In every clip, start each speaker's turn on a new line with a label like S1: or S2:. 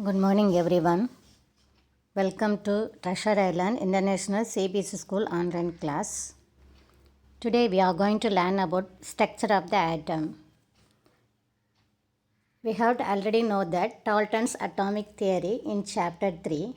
S1: Good morning, everyone. Welcome to Treasure Island International CBSE School online class. Today we are going to learn about structure of the atom. We have to already know that Dalton's atomic theory in chapter 3.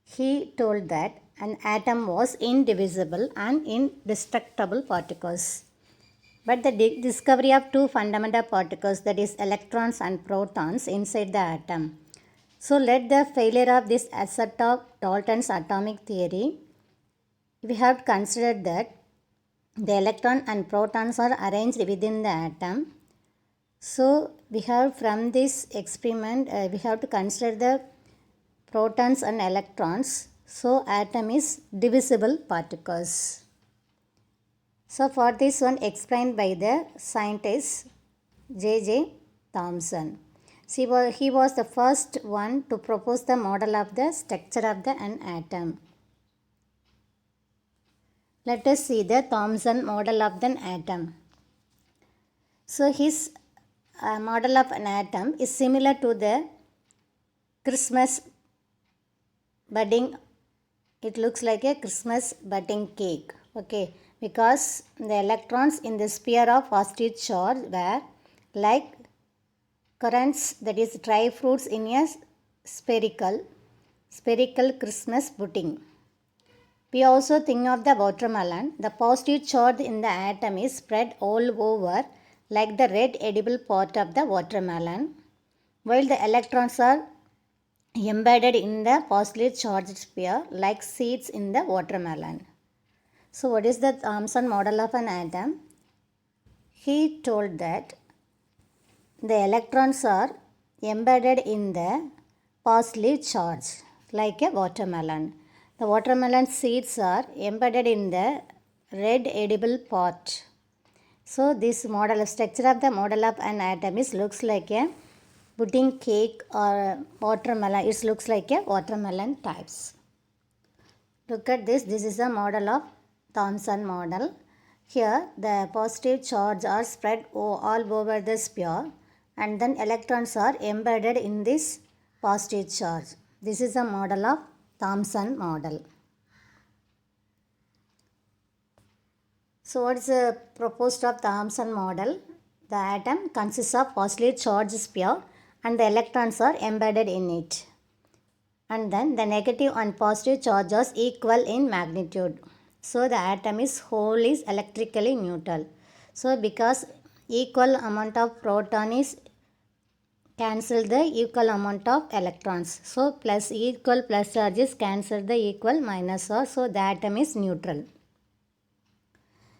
S1: He told that an atom was indivisible and indestructible particles. But the discovery of two fundamental particles, that is electrons and protons, inside the atom. So let the failure of this asset of Dalton's atomic theory, we have to consider that the electron and protons are arranged within the atom. So we have from this experiment, we have to consider the protons and electrons. So atom is divisible particles. So for this one explained by the scientist J.J. Thomson. He was the first one to propose the model of the structure of an atom. Let us see the Thomson model of an atom. So his model of an atom is similar to the Christmas budding. It looks like a Christmas budding cake. Okay, because the electrons in the sphere of positive charge were like currants, that is dry fruits in a spherical Christmas pudding. We also think of the watermelon. The positive charge in the atom is spread all over like the red edible part of the watermelon, while the electrons are embedded in the positively charged sphere like seeds in the watermelon. So what is the Thomson model of an atom? He told that the electrons are embedded in the positively charged like a watermelon. The watermelon seeds are embedded in the red edible part. So this model structure of the model of an atom is looks like a pudding cake or watermelon. It looks like a watermelon types. Look at this. This is a model of Thomson model. Here the positive charge are spread all over the sphere, and then electrons are embedded in this positive charge. This is a model of Thomson model. So what is the proposed of Thomson model? The atom consists of positively charged sphere and the electrons are embedded in it. And then the negative and positive charges equal in magnitude. So the atom is whole is electrically neutral. So because equal amount of proton is cancel the equal amount of electrons. So plus equal plus charges cancel the equal minus or, so the atom is neutral.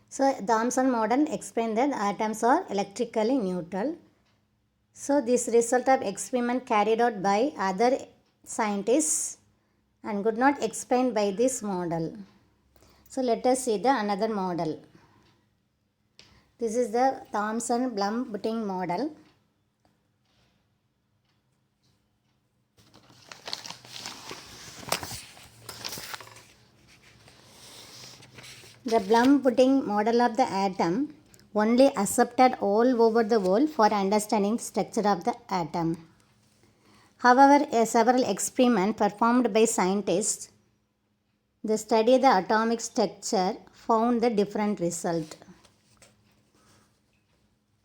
S1: So Thomson model explained that atoms are electrically neutral. So this result of experiment carried out by other scientists and could not explain by this model. So let us see the another model. This is the Thomson-Bloom pudding model. The Bloom pudding model of the atom only accepted all over the world for understanding the structure of the atom. However, several experiments performed by scientists that study the atomic structure found the different result.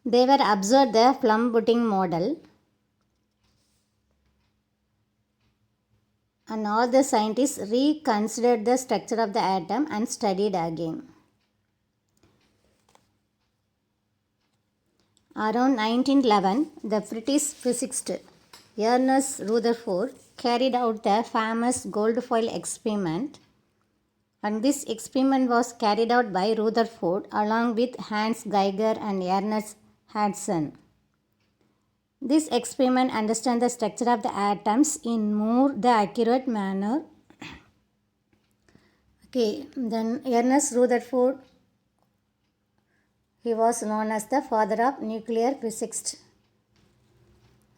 S1: They were observed the Bloom pudding model, and all the scientists reconsidered the structure of the atom and studied again. Around 1911, the British physicist Ernest Rutherford carried out the famous gold foil experiment, and this experiment was carried out by Rutherford along with Hans Geiger and Ernest Hudson. This experiment understands the structure of the atoms in more the accurate manner. Okay, then Ernest Rutherford, he was known as the father of nuclear physics,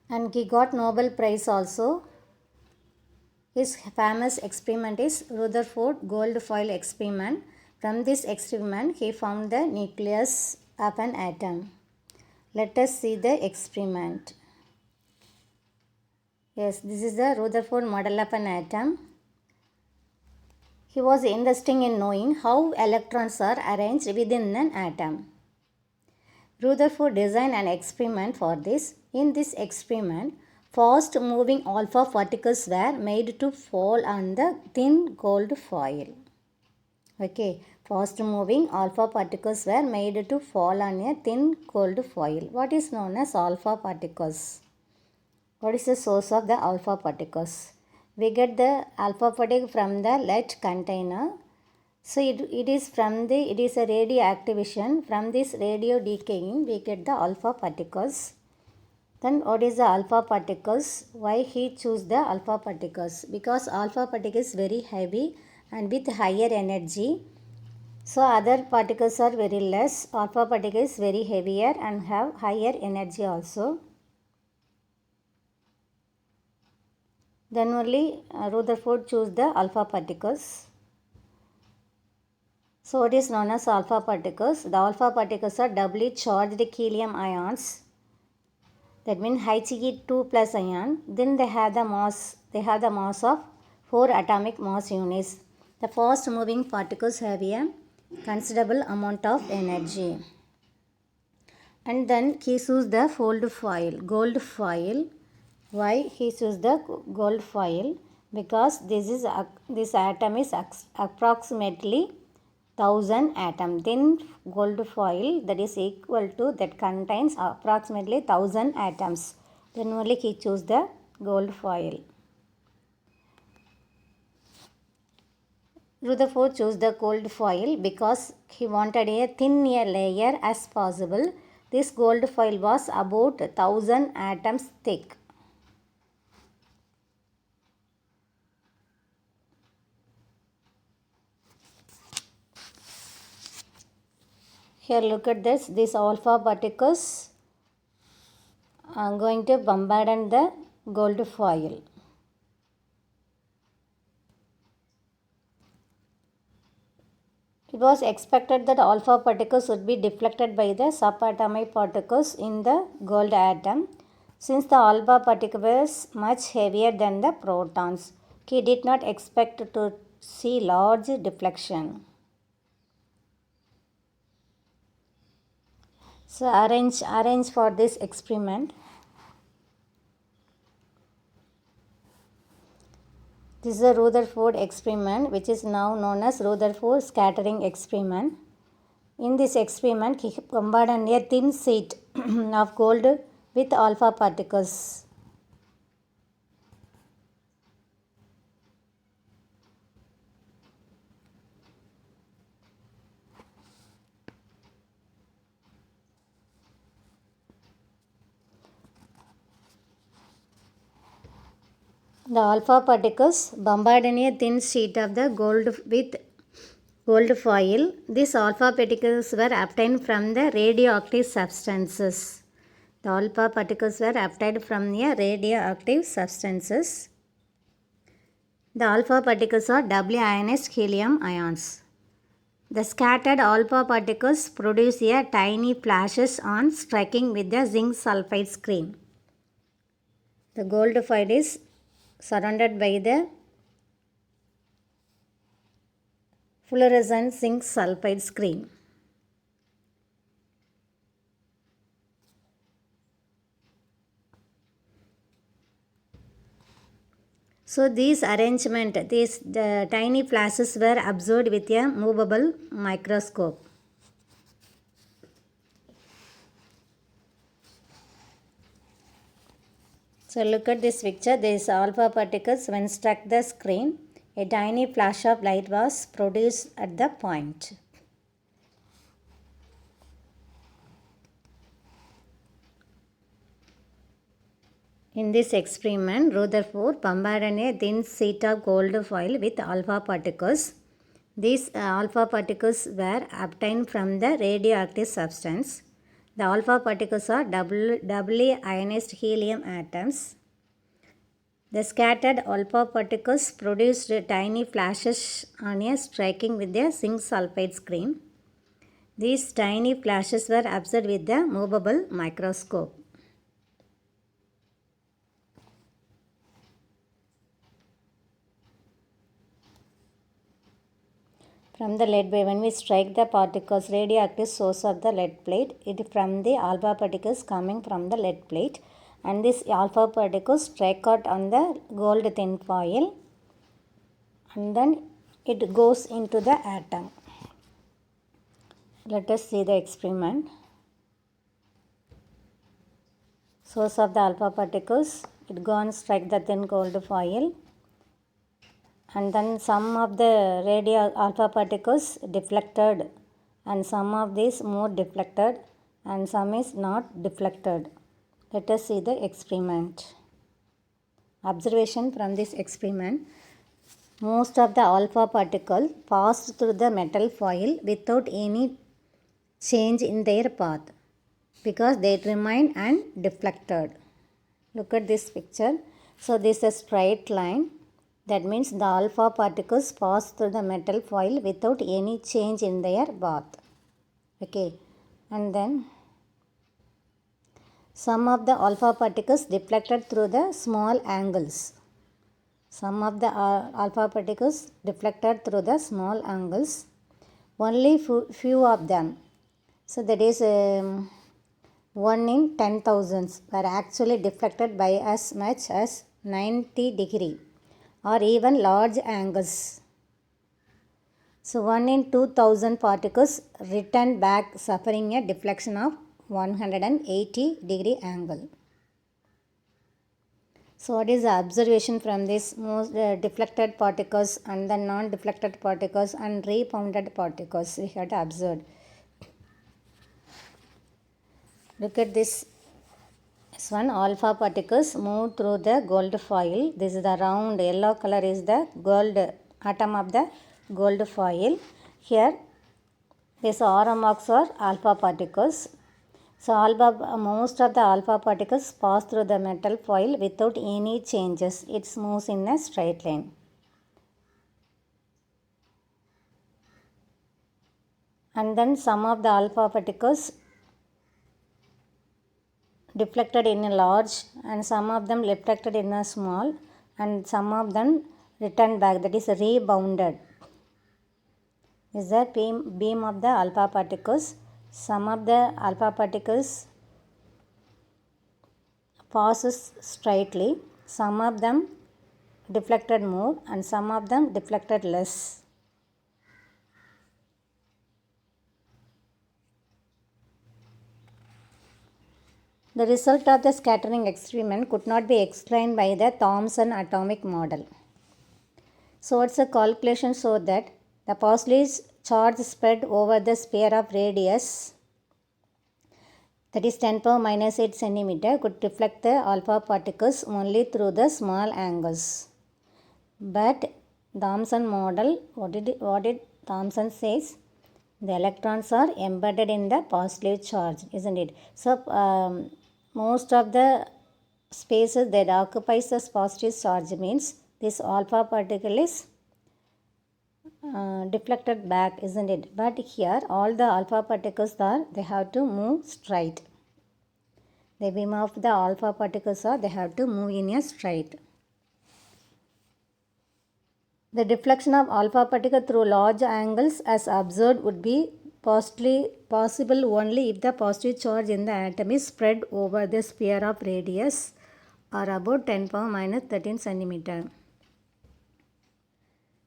S1: and he got Nobel Prize also. His famous experiment is Rutherford gold foil experiment. From this experiment, he found the nucleus of an atom. Let us see the experiment. Yes, this is the Rutherford model of an atom. He was interested in knowing how electrons are arranged within an atom. Rutherford designed an experiment for this. In this experiment, fast moving alpha particles were made to fall on the thin gold foil. Okay, fast moving alpha particles were made to fall on a thin gold foil. What is known as alpha particles? What is the source of the alpha particles? We get the alpha particle from the lead container. So it is a radioactivation. From this radio decaying, we get the alpha particles. Then what is the alpha particles? Why he choose the alpha particles? Because alpha particle is very heavy and with higher energy. So other particles are very less. Alpha particle is very heavier and have higher energy also. Then only Rutherford choose the alpha particles. So what is known as alpha particles? The alpha particles are doubly charged helium ions. That means He2 plus ion. Then they have the mass of 4 atomic mass units. The fast moving particles have a considerable amount of energy. And then he choose the gold foil. Why he choose the gold foil? Because this atom is approximately 1000 atom. Then gold foil that is equal to that contains approximately 1000 atoms. Then only he choose the gold foil. Rutherford chose the gold foil because he wanted a thin layer as possible. This gold foil was about 1000 atoms thick. Here look at this. These alpha particles are going to bombard the gold foil. It was expected that alpha particles would be deflected by the subatomic particles in the gold atom. Since the alpha particle was much heavier than the protons, he did not expect to see large deflection. So arrange for this experiment. This is a Rutherford experiment, which is now known as Rutherford scattering experiment. In this experiment, he bombarded a thin sheet of gold with alpha particles. The alpha particles bombarded a thin sheet of the gold with gold foil. These alpha particles were obtained from the radioactive substances. The alpha particles were obtained from the radioactive substances. The alpha particles are doubly ionized helium ions. The scattered alpha particles produce a tiny flashes on striking with the zinc sulfide screen. The gold foil is surrounded by the fluorescent zinc sulfide screen. So the tiny flashes were observed with a movable microscope. So look at this picture. These alpha particles, when struck the screen, a tiny flash of light was produced at the point. In this experiment, Rutherford bombarded a thin sheet of gold foil with alpha particles. These alpha particles were obtained from the radioactive substance. The alpha particles are doubly ionized helium atoms. The scattered alpha particles produced tiny flashes on a striking with a zinc sulfide screen. These tiny flashes were observed with the movable microscope. from the lead plate. When we strike the particles, radioactive source of the lead plate, it from the alpha particles coming from the lead plate, and this alpha particles strike out on the gold thin foil, and then it goes into the atom. Let us see the experiment. Source of the alpha particles, it go and strike the thin gold foil, and then some of the radio alpha particles deflected, and some of these more deflected, and some is not deflected. Let us see the experiment. Observation from this experiment. Most of the alpha particle passed through the metal foil without any change in their path because they remain undeflected. Look at this picture. So this is a straight line. That means the alpha particles pass through the metal foil without any change in their path. Okay, and then some of the alpha particles deflected through the small angles. Some of the alpha particles deflected through the small angles. Only few of them. So that is 1 in 10,000 were actually deflected by as much as 90 degree or even large angles. So 1 in 2000 particles returned back suffering a deflection of 180 degree angle. So what is the observation from this most deflected particles and the non-deflected particles and rebounded particles we had observed. Look at this. This one, alpha particles move through the gold foil. This is the round yellow color is the gold atom of the gold foil. Here these arrow marks are alpha particles. So most of the alpha particles pass through the metal foil without any changes. It moves in a straight line. And then some of the alpha particles deflected in a large, and some of them reflected in a small, and some of them returned back, that is rebounded. This is the beam of the alpha particles. Some of the alpha particles passes straightly, some of them deflected more, and some of them deflected less. The result of the scattering experiment could not be explained by the Thomson atomic model. So what's the calculation show that the positive charge spread over the sphere of radius, that is 10 power minus 8 centimeter, could reflect the alpha particles only through the small angles. But Thomson model, what did Thomson says? The electrons are embedded in the positive charge, isn't it? So most of the spaces that occupies the positive charge means this alpha particle is deflected back, isn't it? But here all the alpha particles they have to move straight. The beam of the alpha particles they have to move in a straight. The deflection of alpha particle through large angles as observed would be possible only if the positive charge in the atom is spread over the sphere of radius or about 10 power minus 13 centimeter.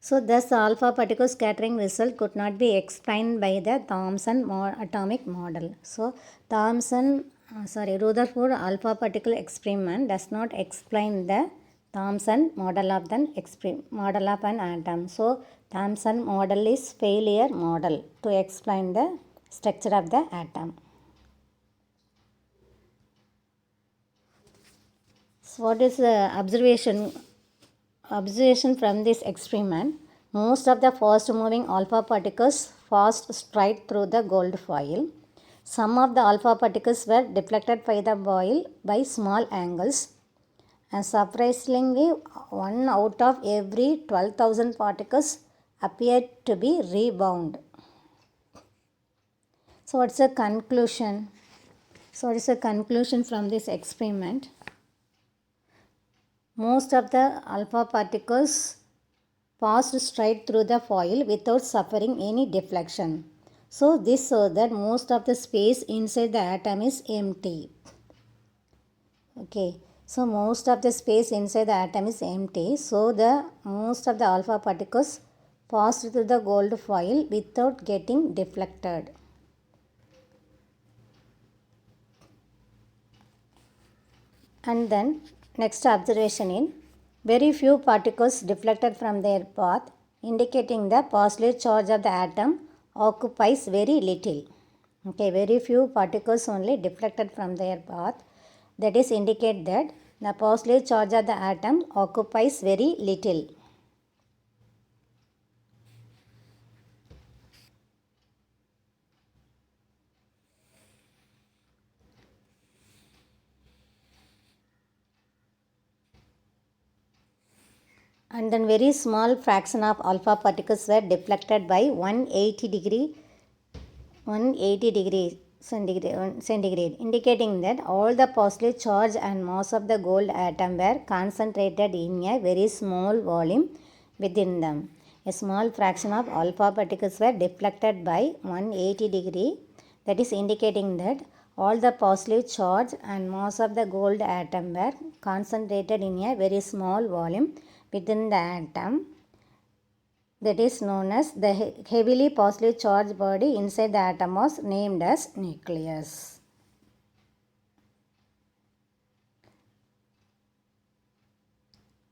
S1: So thus the alpha particle scattering result could not be explained by the Thomson atomic model. So Rutherford alpha particle experiment does not explain the Thomson model of an atom. So Thomson model is failure model to explain the structure of the atom. So what is the observation from this experiment? Most of the fast moving alpha particles passed straight through the gold foil. Some of the alpha particles were deflected by the foil by small angles. And surprisingly, 1 out of every 12,000 particles appeared to be rebound. So what's the conclusion? So what is the conclusion from this experiment? Most of the alpha particles passed straight through the foil without suffering any deflection. So this shows that most of the space inside the atom is empty. Okay, so most of the space inside the atom is empty. So the most of the alpha particles passed through the gold foil without getting deflected. And then next observation in very few particles deflected from their path, indicating the positive charge of the atom occupies very little. Okay, very few particles only deflected from their path. That is indicate that the positive charge of the atom occupies very little. And then very small fraction of alpha particles were deflected by 180 degree centigrade, indicating that all the positive charge and mass of the gold atom were concentrated in a very small volume within them. A small fraction of alpha particles were deflected by 180 degree, that is indicating that all the positive charge and mass of the gold atom were concentrated in a very small volume within the atom, that is known as the heavily positive charged body inside the atom was named as nucleus.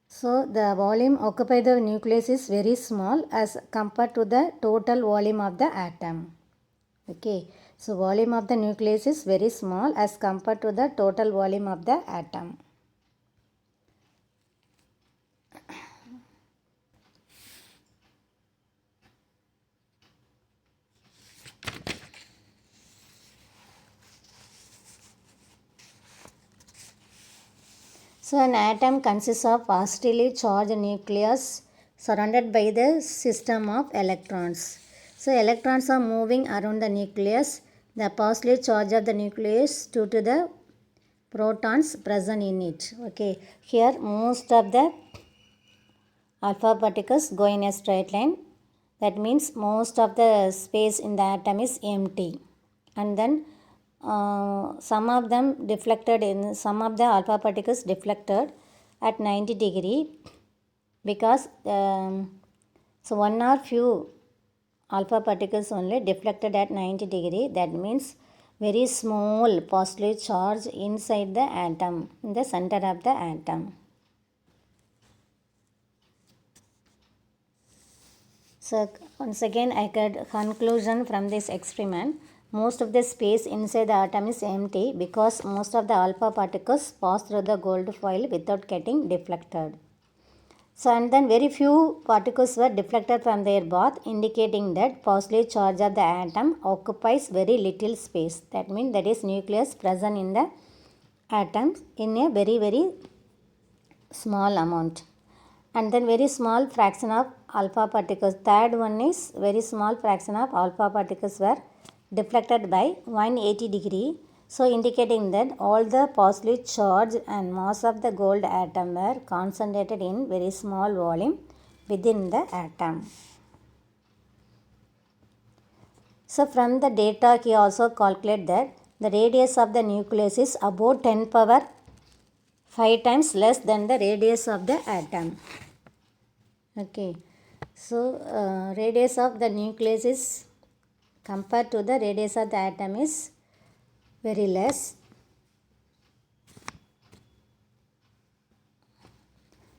S1: So the volume occupied by the nucleus is very small as compared to the total volume of the atom. Okay, so volume of the nucleus is very small as compared to the total volume of the atom. So an atom consists of positively charged nucleus surrounded by the system of electrons. So electrons are moving around the nucleus. The positive charge of the nucleus due to the protons present in it. Okay, here most of the alpha particles go in a straight line. That means most of the space in the atom is empty. And then some of them deflected in some of the alpha particles deflected at 90 degree because so one or few alpha particles only deflected at 90 degree. That means very small positive charge inside the atom, in the center of the atom. So once again I get conclusion from this experiment. Most of the space inside the atom is empty because most of the alpha particles pass through the gold foil without getting deflected. So and then very few particles were deflected from their path, indicating that positive charge of the atom occupies very little space. That means that is nucleus present in the atoms in a very very small amount. And then very small fraction of alpha particles. Third one is very small fraction of alpha particles were deflected by 180 degree. So indicating that all the positive charge and mass of the gold atom were concentrated in very small volume within the atom. So from the data he also calculate that the radius of the nucleus is about 10 power 5 times less than the radius of the atom. Okay, so radius of the nucleus is compared to the radius of the atom is very less.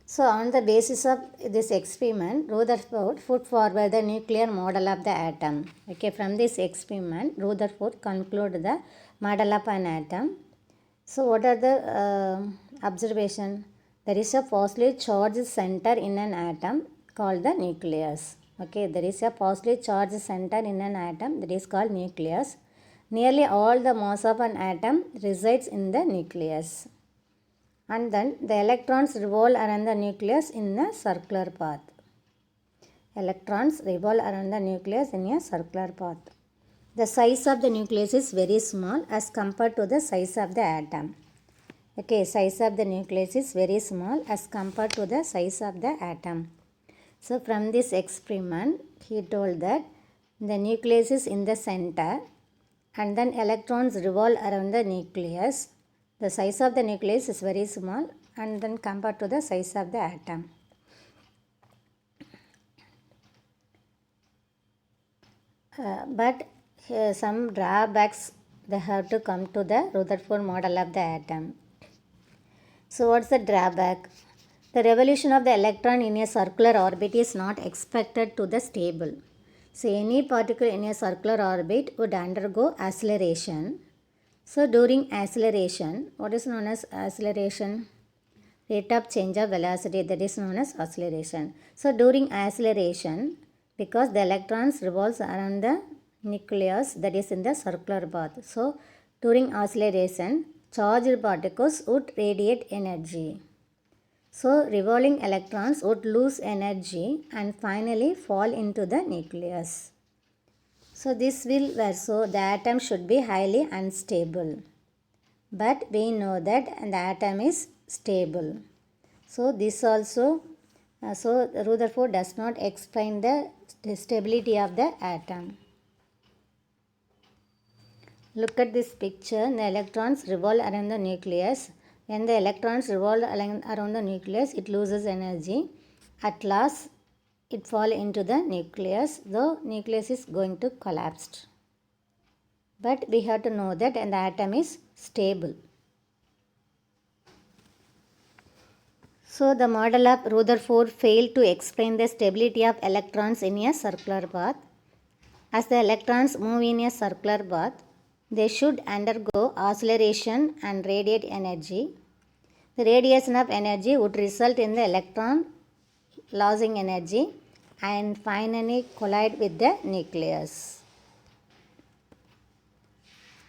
S1: So on the basis of this experiment, Rutherford put forward the nuclear model of the atom. Okay, from this experiment, Rutherford concluded the model of an atom. So what are the observation? There is a positively charged center in an atom called the nucleus. Okay, there is a positively charged center in an atom that is called nucleus. Nearly all the mass of an atom resides in the nucleus. And then the electrons revolve around the nucleus in a circular path. Electrons revolve around the nucleus in a circular path. The size of the nucleus is very small as compared to the size of the atom. Okay, size of the nucleus is very small as compared to the size of the atom. So from this experiment, he told that the nucleus is in the center and then electrons revolve around the nucleus. The size of the nucleus is very small and then compared to the size of the atom. But some drawbacks they have to come to the Rutherford model of the atom. So what's the drawback? The revolution of the electron in a circular orbit is not expected to be stable. So any particle in a circular orbit would undergo acceleration. So during acceleration, what is known as acceleration? Rate of change of velocity, that is known as acceleration. So during acceleration, because the electrons revolves around the nucleus that is in the circular path. So during acceleration, charged particles would radiate energy. So revolving electrons would lose energy and finally fall into the nucleus. So this will so the atom should be highly unstable. But we know that the atom is stable. So this also, so Rutherford does not explain the stability of the atom. Look at this picture. The electrons revolve around the nucleus. When the electrons revolve around the nucleus, it loses energy. At last, it falls into the nucleus. The nucleus is going to collapse. But we have to know that the atom is stable. So the model of Rutherford failed to explain the stability of electrons in a circular path. As the electrons move in a circular path, they should undergo acceleration and radiate energy. The radiation of energy would result in the electron losing energy and finally collide with the nucleus.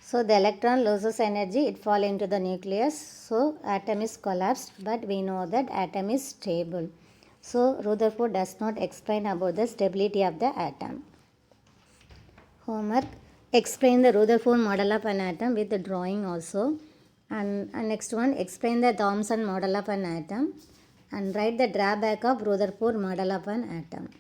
S1: So the electron loses energy, it falls into the nucleus. So atom is collapsed, but we know that atom is stable. So Rutherford does not explain about the stability of the atom. Homework. Explain the Rutherford model of an atom with the drawing also. And next one, explain the Thomson model of an atom and write the drawback of Rutherford model of an atom.